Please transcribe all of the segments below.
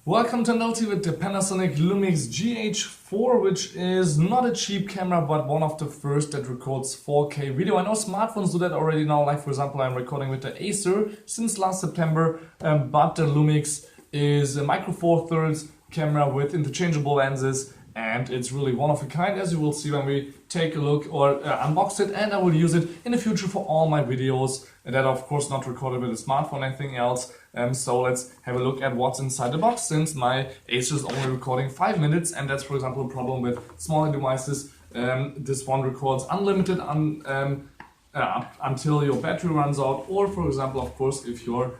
Welcome to Noty with the Panasonic Lumix GH4, which is not a cheap camera, but one of the first that records 4K video. I know smartphones do that already now, like for example I'm recording with the Acer since last September, but the Lumix is a micro four thirds camera with interchangeable lenses, and it's really one of a kind, as you will see when we take a look or unbox it, and I will use it in the future for all my videos that are of course not recorded with a smartphone or anything else. So let's have a look at what's inside the box, since my Acer is only recording 5 minutes, and that's for example a problem with smaller devices. This one records unlimited until your battery runs out, or for example of course if your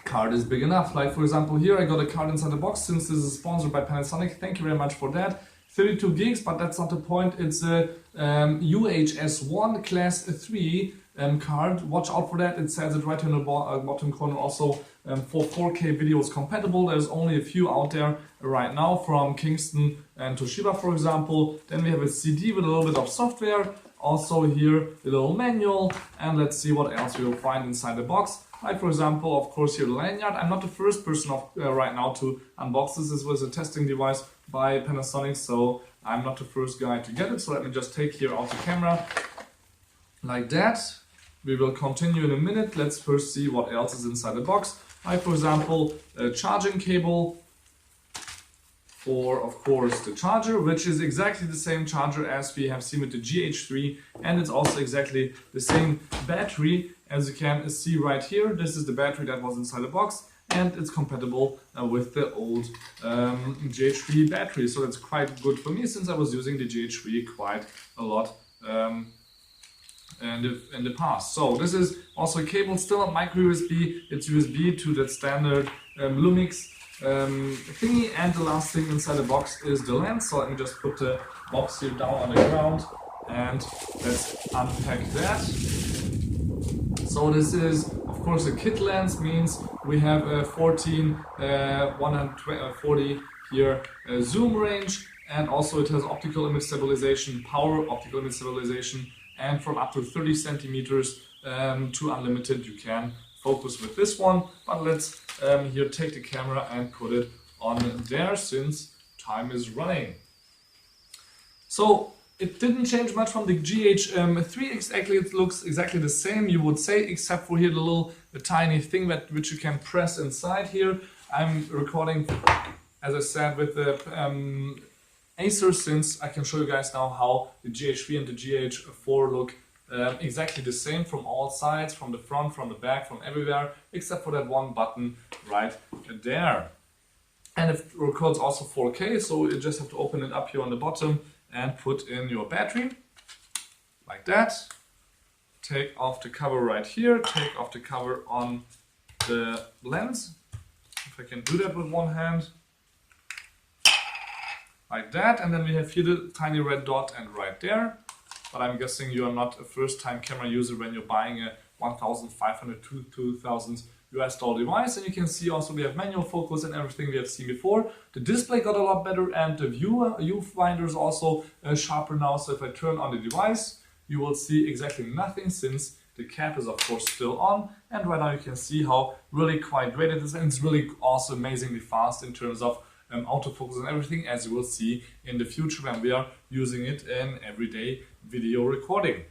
card is big enough. Like for example here I got a card inside the box, since this is sponsored by Panasonic. Thank you very much for that. 32 gigs, but that's not the point. It's a UHS1 class 3 card. Watch out for that. It says it right here in the bottom corner. Also for 4K videos compatible. There's only a few out there right now, from Kingston and Toshiba for example. Then we have a CD with a little bit of software. Also here a little manual, and let's see what else we will find inside the box. Like for example, of course here the lanyard. I'm not the first person right now to unbox this. This was a testing device by Panasonic, so I'm not the first guy to get it. So let me just take here out the camera like that. We will continue in a minute. Let's first see what else is inside the box. Like for example, a charging cable for, of course, the charger, which is exactly the same charger as we have seen with the GH3, and it's also exactly the same battery. As you can see right here, this is the battery that was inside the box, and it's compatible with the old GH3 battery. So that's quite good for me, since I was using the GH3 quite a lot in the past. So this is also a cable, still a micro USB. It's USB to that standard Lumix thingy, and the last thing inside the box is the lens. So let me just put the box here down on the ground and let's unpack that. So this is of course a kit lens, means we have a 140 here zoom range, and also it has optical image stabilization, power optical image stabilization, and from up to 30 centimeters to unlimited you can focus with this one. But let's here take the camera and put it on there, since time is running. So it didn't change much from the GH3 exactly. It looks exactly the same, you would say, except for here the tiny thing which you can press inside here. I'm recording, as I said, with the Acer, since I can show you guys now how the GH3 and the GH4 look exactly the same from all sides, from the front, from the back, from everywhere, except for that one button right there. And it records also 4K, so you just have to open it up here on the bottom and put in your battery, like that. Take off the cover right here, take off the cover on the lens, if I can do that with one hand, like that. And then we have here the tiny red dot, and right there. But I'm guessing you are not a first-time camera user when you're buying a $1,500 to $2,000 US device. And you can see also we have manual focus and everything we have seen before. The display got a lot better, and the viewfinder is also sharper now. So if I turn on the device, you will see exactly nothing, since the cap is of course still on. And right now you can see how really quite great it is, and it's really also amazingly fast in terms of autofocus and everything, as you will see in the future when we are using it in everyday video recording.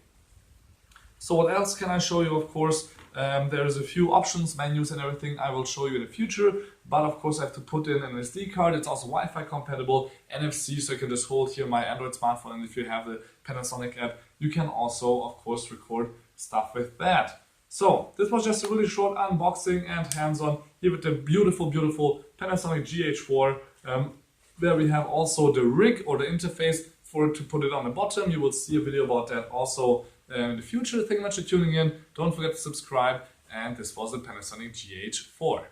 So what else can I show you? Of course, there's a few options, menus and everything I will show you in the future, but of course I have to put in an SD card. It's also Wi-Fi compatible, NFC, so I can just hold here my Android smartphone, and if you have the Panasonic app, you can also of course record stuff with that. So this was just a really short unboxing and hands-on here with the beautiful Panasonic GH4, where we have also the rig or the interface for it to put it on the bottom. You will see a video about that also in the future. Thank you much for tuning in. Don't forget to subscribe, and this was the Panasonic GH4.